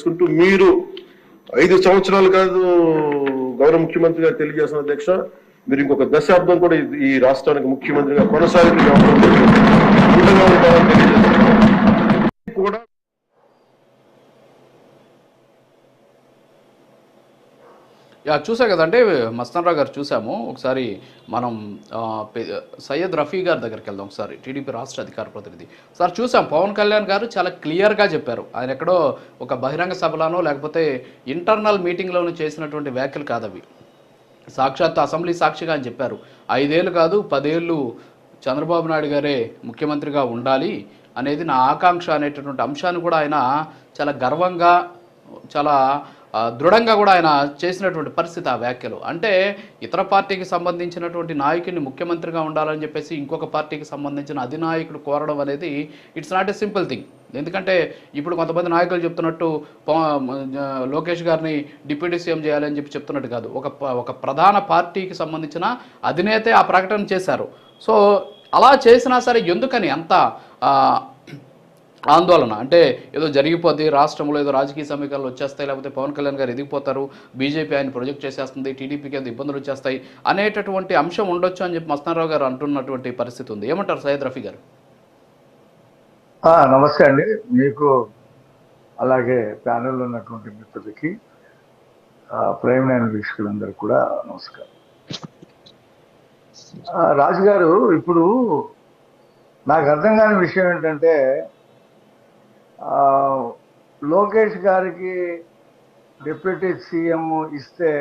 తెలియజేసుకుంటూ, మీరు 5 సంవత్సరాలు కాదు గౌరవ ముఖ్యమంత్రి గారు తెలియజేసిన అధ్యక్ష, మీరు ఇంకొక దశాబ్దం కూడా ఈ రాష్ట్రానికి ముఖ్యమంత్రిగా కొనసాగుతూ కూడా చూసా కదండి మస్తానరావు గారు, చూసాము. ఒకసారి మనం సయ్యద్ రఫీ గారి దగ్గరికి వెళ్దాం. ఒకసారి టీడీపీ రాష్ట్ర అధికార ప్రతినిధి సార్ చూసాం. పవన్ కళ్యాణ్ గారు చాలా క్లియర్గా చెప్పారు. ఆయన ఎక్కడో ఒక బహిరంగ సభలోనో లేకపోతే ఇంటర్నల్ మీటింగ్లోనూ చేసినటువంటి వ్యాఖ్యలు కాదు అవి. సాక్షాత్ అసెంబ్లీ సాక్షిగా అని చెప్పారు. 5 ఏళ్ళు కాదు 10 ఏళ్ళు చంద్రబాబు నాయుడు గారే ముఖ్యమంత్రిగా ఉండాలి అనేది నా ఆకాంక్ష అనేటటువంటి అంశాన్ని కూడా ఆయన చాలా గర్వంగా, చాలా దృఢంగా కూడా ఆయన చేసినటువంటి పరిస్థితి ఆ వ్యాఖ్యలు. అంటే ఇతర పార్టీకి సంబంధించినటువంటి నాయకుడిని ముఖ్యమంత్రిగా ఉండాలని చెప్పేసి ఇంకొక పార్టీకి సంబంధించిన అధినాయకుడు కోరడం అనేది it's not a simple thing. ఎందుకంటే ఇప్పుడు కొంతమంది నాయకులు చెప్తున్నట్టు లోకేష్ గారిని డిప్యూటీ సీఎం చేయాలని చెప్పి చెప్తున్నట్టు కాదు. ఒక ప్రధాన పార్టీకి సంబంధించిన అధినేతే ఆ ప్రకటన చేశారు. సో అలా చేసినా సరే ఎందుకని అంత ఆందోళన? అంటే ఏదో జరిగిపోద్ది, రాష్ట్రంలో ఏదో రాజకీయ సమీకరణలు వచ్చేస్తాయి, లేకపోతే పవన్ కళ్యాణ్ గారు ఎదిగిపోతారు, బీజేపీ ఆయన ప్రొజెక్ట్ చేసేస్తుంది, టీడీపీకి ఏదో ఇబ్బందులు వచ్చేస్తాయి అనేటటువంటి అంశం ఉండొచ్చు అని చెప్పి మస్తానరావు గారు అంటున్నటువంటి పరిస్థితి ఉంది. ఏమంటారు సయ్యద్ రఫీ గారు? నమస్తే అండి, మీకు అలాగే ప్యానెల్లో ఉన్నటువంటి మిత్రులకి, ప్రైమ్ లైన్ వీక్షకులందరికీ కూడా నమస్కారం. రాజు గారు, ఇప్పుడు నాకు అర్థం కాని విషయం ఏంటంటే, లోకేష్ గారికి డిప్యూటీ సీఎం ఇస్తే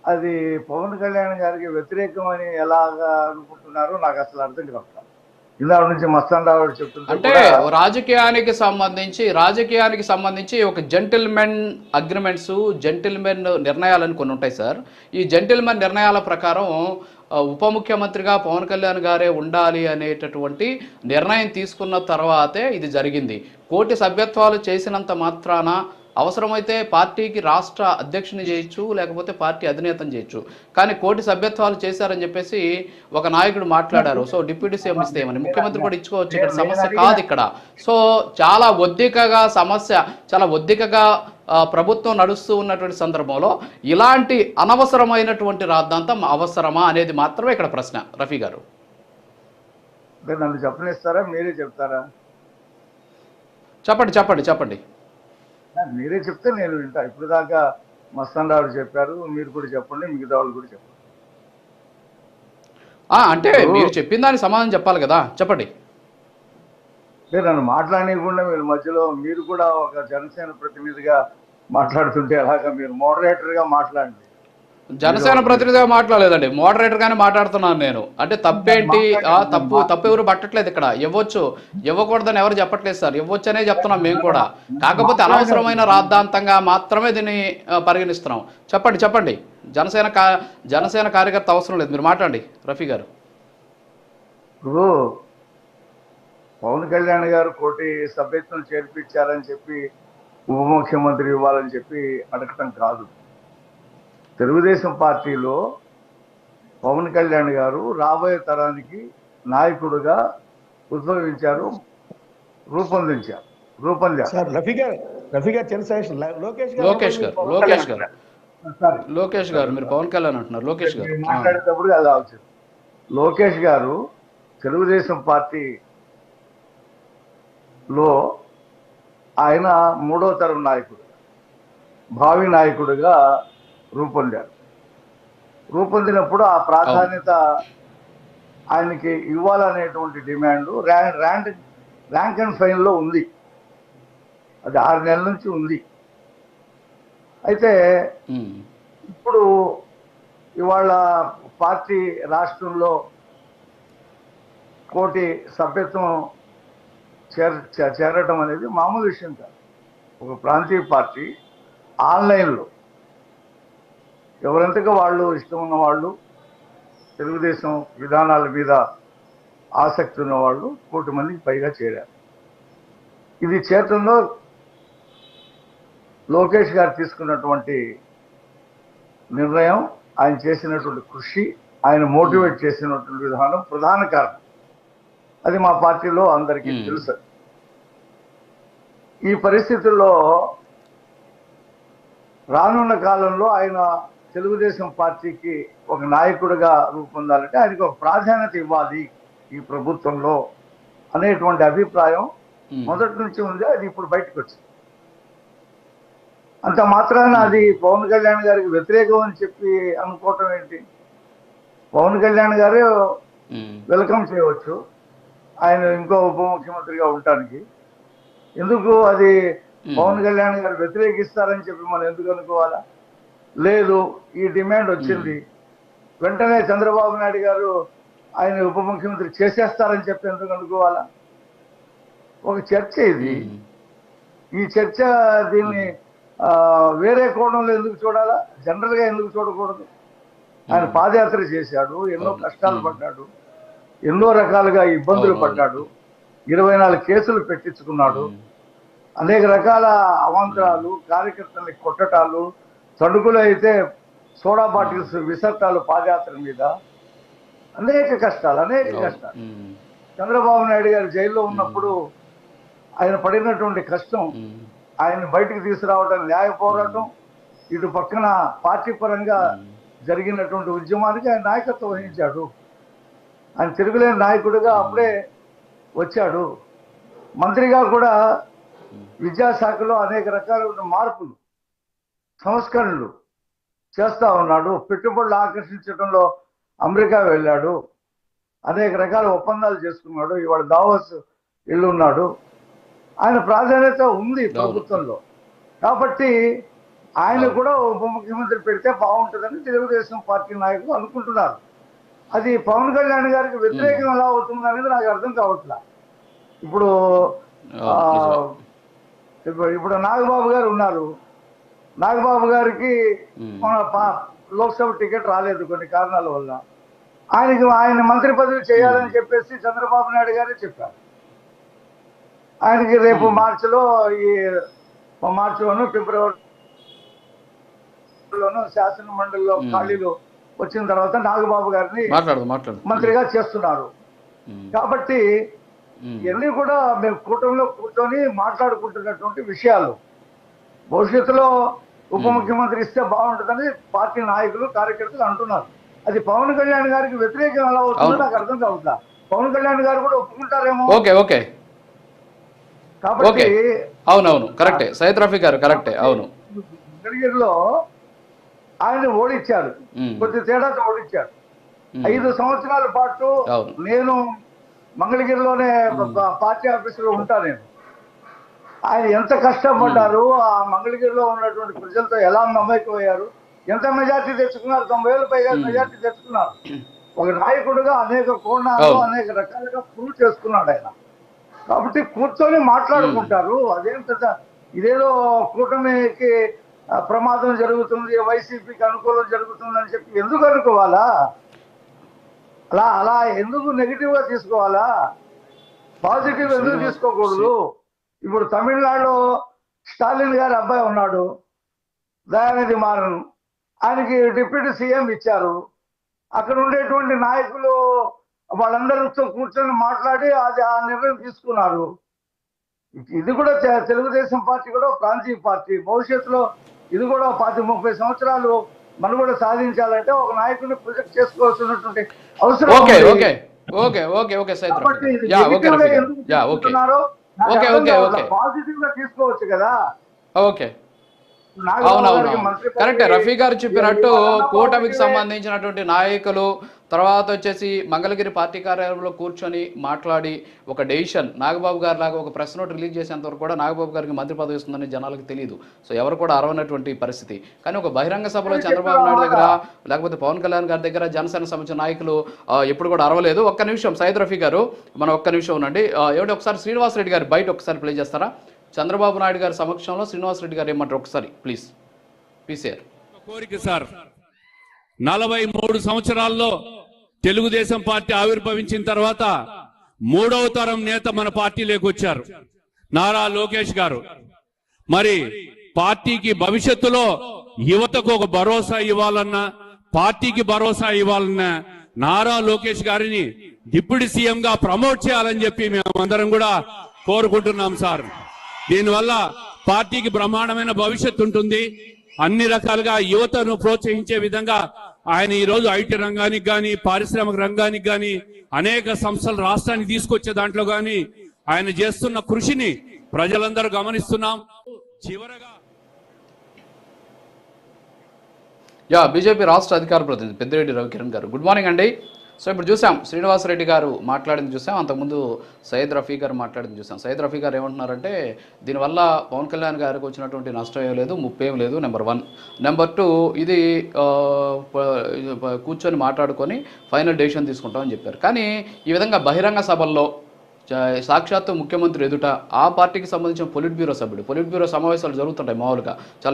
అది పవన్ కళ్యాణ్ గారికి వ్యతిరేకమని ఎలాగా అనుకుంటున్నారో నాకు అసలు అర్థం కాదు. ఇందా నుంచి మస్తానరావు చెప్తుంటే, అంటే రాజకీయానికి సంబంధించి ఒక జెంటిల్మెన్ అగ్రిమెంట్స్, జెంటిల్మెన్ నిర్ణయాలని కొన్ని ఉంటాయి సార్. ఈ జెంటిల్మెన్ నిర్ణయాల ప్రకారం ఉప ముఖ్యమంత్రిగా పవన్ కళ్యాణ్ గారే ఉండాలి అనేటటువంటి నిర్ణయం తీసుకున్న తర్వాతే ఇది జరిగింది. కోటి సభ్యత్వాలు చేసినంత మాత్రాన అవసరమైతే పార్టీకి రాష్ట్ర అధ్యక్షుని చేయొచ్చు, లేకపోతే పార్టీ అధినేతను చేయొచ్చు. కానీ కోటి సభ్యత్వాలు చేశారని చెప్పేసి ఒక నాయకుడు మాట్లాడారు. సో డిప్యూటీ సీఎం ఇస్తే ఏమని, ముఖ్యమంత్రి కూడా ఇచ్చుకోవచ్చు. ఇక్కడ సమస్య కాదు ఇక్కడ. సో చాలా ఒద్దికగా ప్రభుత్వం నడుస్తూ ఉన్నటువంటి సందర్భంలో ఇలాంటి అనవసరమైనటువంటి రాద్ధాంతం అవసరమా అనేది మాత్రమే ఇక్కడ ప్రశ్న. రఫీ గారు, నన్ను చెప్పనిస్తారా, మీరే చెప్తారా? చెప్పండి. మీరే చెప్తే నేను వింటా. ఇప్పుడు దాకా మస్తానరావు చెప్పారు, మీరు కూడా చెప్పండి, మిగతా వాళ్ళు కూడా చెప్పండి. అంటే మీరు చెప్పిన దానికి సమాధానం చెప్పాలి కదా, చెప్పండి. నన్ను మాట్లాడకుండా మీరు మధ్యలో, మీరు కూడా ఒక జనసేన ప్రతినిధిగా మాట్లాడుతుంటే అలాగా మీరు మోడరేటర్గా మాట్లాడండి. జనసేన ప్రతినిధిగా మాట్లాడలేదండి, మోడరేటర్ గానే మాట్లాడుతున్నాను నేను. అంటే తప్పేంటి? తప్పు ఎవరు పట్టట్లేదు ఇక్కడ. ఇవ్వచ్చు, ఇవ్వకూడదని ఎవరు చెప్పట్లేదు సార్, ఇవ్వచ్చు అనే చెప్తున్నాం మేము కూడా. కాకపోతే అనవసరమైన రాద్ధాంతంగా మాత్రమే దీన్ని పరిగణిస్తున్నాం. చెప్పండి. జనసేన కార్యకర్త అవసరం లేదు, మీరు మాట్లాడండి రఫీ గారు. ఇప్పుడు పవన్ కళ్యాణ్ గారు కోటి సభ్యత్వం చేర్పించారని చెప్పి ఉప ముఖ్యమంత్రి ఇవ్వాలని చెప్పి అడగటం కాదు. తెలుగుదేశం పార్టీలో పవన్ కళ్యాణ్ గారు రాబోయే తరానికి నాయకుడుగా ఉద్భవించారు, రూపొందించారు. లోకేష్ గారు మీరు పవన్ కళ్యాణ్ అంటున్నారు. లోకేష్ గారు మాట్లాడేటప్పుడు అది ఆలోచన. లోకేష్ గారు తెలుగుదేశం పార్టీలో ఆయన 3వ తరం నాయకుడు, భావి నాయకుడిగా రూపొందినప్పుడు ఆ ప్రాధాన్యత ఆయనకి ఇవ్వాలనేటువంటి డిమాండ్ ర్యాంక్ అండ్ ఫైల్లో ఉంది. అది 6 నెలల నుంచి ఉంది. అయితే ఇప్పుడు ఇవాళ పార్టీ రాష్ట్రంలో కోటి సభ్యత్వం చేరటం అనేది మామూలు విషయం కాదు. ఒక ప్రాంతీయ పార్టీ ఆన్లైన్లో ఎవరంతగా వాళ్ళు ఇష్టం ఉన్న వాళ్ళు, తెలుగుదేశం విధానాల మీద ఆసక్తి ఉన్న వాళ్ళు 1 కోటి మందికి పైగా చేరారు. ఇది చేరటంలో లోకేష్ గారు తీసుకున్నటువంటి నిర్ణయం, ఆయన చేసినటువంటి కృషి, ఆయన మోటివేట్ చేసినటువంటి విధానం ప్రధాన కారణం. అది మా పార్టీలో అందరికీ తెలుసు. ఈ పరిస్థితుల్లో రానున్న కాలంలో ఆయన తెలుగుదేశం పార్టీకి ఒక నాయకుడిగా రూపొందాలంటే ఆయనకి ఒక ప్రాధాన్యత ఇవ్వాలి ఈ ప్రభుత్వంలో అనేటువంటి అభిప్రాయం మొదటి నుంచి ఉంది. అది ఇప్పుడు బయటకు వచ్చింది. అంత మాత్రాన అది పవన్ కళ్యాణ్ గారికి వ్యతిరేకం అని చెప్పి అనుకోవటం ఏంటి? పవన్ కళ్యాణ్ గారే వెల్కమ్ చేయవచ్చు ఆయన ఇంకో ఉప ముఖ్యమంత్రిగా ఉండటానికి. ఎందుకు అది పవన్ కళ్యాణ్ గారు వ్యతిరేకిస్తారని చెప్పి మనం ఎందుకు అనుకోవాలా? లేదు, ఈ డిమాండ్ వచ్చింది, వెంటనే చంద్రబాబు నాయుడు గారు ఆయన ఉప ముఖ్యమంత్రి చేసేస్తారని చెప్పి ఎందుకు అనుకోవాలా? ఒక చర్చ ఇది. ఈ చర్చ దీన్ని వేరే కోణంలో ఎందుకు చూడాలా? జనరల్ గా ఎందుకు చూడకూడదు? ఆయన పాదయాత్ర చేశాడు, ఎన్నో కష్టాలు పడ్డాడు, ఎన్నో రకాలుగా ఇబ్బందులు పడ్డాడు, 24 కేసులు పెట్టించుకున్నాడు, అనేక రకాల అవాంతరాలు, కార్యకర్తల్ని కొట్టటాలు, తణుకులో అయితే సోడా బాటిల్స్ విసర్తాలు పాదయాత్ర మీద, అనేక కష్టాలు. చంద్రబాబు నాయుడు గారు జైల్లో ఉన్నప్పుడు ఆయన పడినటువంటి కష్టం, ఆయన బయటికి తీసుకురావడానికి న్యాయ పోరాటం, ఇటు పక్కన పార్టీ పరంగా జరిగినటువంటి ఉద్యమానికి ఆయన నాయకత్వం వహించాడు. ఆయన తిరుగులేని నాయకుడిగా అప్పుడే వచ్చాడు. మంత్రిగా కూడా విద్యాశాఖలో అనేక రకాల మార్పులు, సంస్కరణలు చేస్తా ఉన్నాడు. పెట్టుబడులు ఆకర్షించడంలో అమెరికా వెళ్ళాడు, అనేక రకాల ఒప్పందాలు చేసుకున్నాడు. ఇవాళ దావోస్ ఇల్లు ఉన్నాడు. ఆయన ప్రాధాన్యత ఉంది ప్రభుత్వంలో. కాబట్టి ఆయన కూడా ఉప ముఖ్యమంత్రి పెడితే బాగుంటుందని తెలుగుదేశం పార్టీ నాయకులు అనుకుంటున్నారు. అది పవన్ కళ్యాణ్ గారికి వ్యతిరేకం ఎలా అవుతుంది అనేది నాకు అర్థం కావట్లా. ఇప్పుడు నాగబాబు గారు ఉన్నారు. నాగబాబు గారికి మన లోక్సభ టికెట్ రాలేదు కొన్ని కారణాల వల్ల. ఆయన మంత్రి పదవి చేయాలని చెప్పేసి చంద్రబాబు నాయుడు గారే చెప్పారు. ఆయనకి రేపు మార్చిలో, ఈ మార్చిలోనూ ఫిబ్రవరిలోనూ శాసన మండలిలో ఖాళీలు వచ్చిన తర్వాత నాగబాబు గారిని మంత్రిగా చేస్తున్నారు. కాబట్టి ఇవన్నీ కూడా మేము కూటమిలో కూర్చొని మాట్లాడుకుంటున్నటువంటి విషయాలు. భవిష్యత్తులో ఉప ముఖ్యమంత్రి ఇస్తే బాగుంటుందని పార్టీ నాయకులు, కార్యకర్తలు అంటున్నారు. అది పవన్ కళ్యాణ్ గారికి వ్యతిరేకం ఎలా అవుతుందో నాకు అర్థం కావట్లా. పవన్ కళ్యాణ్ గారు కూడా ఒప్పుకుంటారేమో. కాబట్టి అవునవును, కరెక్టే సయ్యద్ రఫీ గారు, కరెక్టే. అవును, మంగళగిరిలో ఆయన ఓడించారు, కొద్ది తేడాతో ఓడించారు. 5 సంవత్సరాల పాటు నేను మంగళగిరిలోనే పార్టీ ఆఫీసులో ఉంటా. నేను ఆయన ఎంత కష్టపడ్డారు, ఆ మంగళగిరిలో ఉన్నటువంటి ప్రజలతో ఎలా మమేకమయ్యారు, ఎంత మెజార్టీ తెచ్చుకున్నారు, 90,000 పైగా మెజార్టీ తెచ్చుకున్నారు. ఒక నాయకుడుగా అనేక కోణాలు, అనేక రకాలుగా ప్రూవ్ చేసుకున్నాడు ఆయన. కాబట్టి కూర్చొని మాట్లాడుకుంటారు. అదేం పెద్ద ఇదేదో కూటమికి ప్రమాదం జరుగుతుంది, వైసీపీకి అనుకూలం జరుగుతుంది అని చెప్పి ఎందుకు అనుకోవాలా? అలా ఎందుకు నెగిటివ్ గా తీసుకోవాలా? పాజిటివ్ ఎందుకు తీసుకోకూడదు? ఇప్పుడు తమిళనాడులో స్టాలిన్ గారి అబ్బాయి ఉన్నాడు, దయానిధి మారన్. ఆయనకి డిప్యూటీ సీఎం ఇచ్చారు. అక్కడ ఉండేటువంటి నాయకులు వాళ్ళందరితో కూర్చొని మాట్లాడి అది ఆ నిర్ణయం తీసుకున్నారు. ఇది కూడా తెలుగుదేశం పార్టీ కూడా ప్రాంతీయ పార్టీ. భవిష్యత్తులో ఇది కూడా 30 సంవత్సరాలు మనుగడ సాధించాలంటే ఒక నాయకుడిని ప్రొజెక్ట్ చేసుకోవాల్సినటువంటి అవసరం. పాజిటివ్ గా తీసుకోవచ్చు కదా. అవునవును, కరెక్టే. రఫీ గారు చెప్పినట్టు కూటమికి సంబంధించినటువంటి నాయకులు తర్వాత వచ్చేసి మంగళగిరి పార్టీ కార్యాలయంలో కూర్చొని మాట్లాడి ఒక డెసిషన్, నాగబాబు గారి లాగా ఒక ప్రెస్ నోట్ రిలీజ్ చేసేంత వరకు కూడా నాగబాబు గారికి మంత్రి పదవి ఇస్తుందని జనాలకు తెలియదు. సో ఎవరు కూడా అరవనటువంటి పరిస్థితి. కానీ ఒక బహిరంగ సభలో చంద్రబాబు నాయుడు దగ్గర లేకపోతే పవన్ కళ్యాణ్ గారి దగ్గర జనసేన సంబంధించిన నాయకులు ఎప్పుడు కూడా అరవలేదు. ఒక్క నిమిషం సయ్యద్ రఫీ గారు, మనం ఒక్క నిమిషం ఉండండి. ఏమిటి ఒకసారి శ్రీనివాస్ రెడ్డి గారు బయట ఒకసారి ప్లే చేస్తారా? చంద్రబాబు నాయుడు గారి సమక్షంలో శ్రీనివాస్ రెడ్డి గారు ఏమంటారు ఒకసారి ప్లీజ్. పీసీఆర్ కోరిక సార్, 43 సంవత్సరాల్లో తెలుగుదేశం పార్టీ ఆవిర్భవించిన తర్వాత 3వ తరం నేత మన పార్టీలోకి వచ్చారు, నారా లోకేష్ గారు. మరి పార్టీకి భవిష్యత్తులో యువతకు ఒక భరోసా ఇవ్వాలన్నా, పార్టీకి భరోసా ఇవ్వాలన్నా నారా లోకేష్ గారిని డిప్యూటీ సీఎం గా ప్రమోట్ చేయాలని చెప్పి మేమందరం కూడా కోరుకుంటున్నాం సార్. దీనివల్ల పార్టీకి బ్రహ్మాండమైన భవిష్యత్తు ఉంటుంది. అన్ని రకాలుగా యువతను ప్రోత్సహించే విధంగా ఆయన ఈ రోజు ఐటీ రంగానికి గాని పారిశ్రామిక రంగానికి గాని అనేక సంస్థలు రాష్ట్రానికి తీసుకొచ్చే దాంట్లో గాని ఆయన చేస్తున్న కృషిని ప్రజలందరూ గమనిస్తున్నాం. చివరగా బీజేపీ రాష్ట్ర అధికార ప్రతినిధి పెద్దిరెడ్డి రవికిరణ్ గారు, గుడ్ మార్నింగ్ అండి. సో ఇప్పుడు చూసాం శ్రీనివాసరెడ్డి గారు మాట్లాడింది చూసాం, అంతకుముందు సయ్యద్ రఫీ గారు మాట్లాడింది చూసాం. సయ్యద్ రఫీ గారు ఏమంటున్నారంటే దీనివల్ల పవన్ కళ్యాణ్ గారికి వచ్చినటువంటి నష్టం ఏం లేదు, ముప్పేం లేదు, నెంబర్ 1. నెంబర్ 2, ఇది కూర్చొని మాట్లాడుకొని ఫైనల్ డెసిషన్ తీసుకుంటామని చెప్పారు. కానీ ఈ విధంగా బహిరంగ సభల్లో సాక్షాత్తు ముఖ్యమంత్రి ఎదుట ఆ పార్టీకి సంబంధించిన పొలిట్ బ్యూరో సభ్యుడు, పొలిట్ బ్యూరో సమావేశాలు జరుగుతుంటాయి మామూలుగా చాలా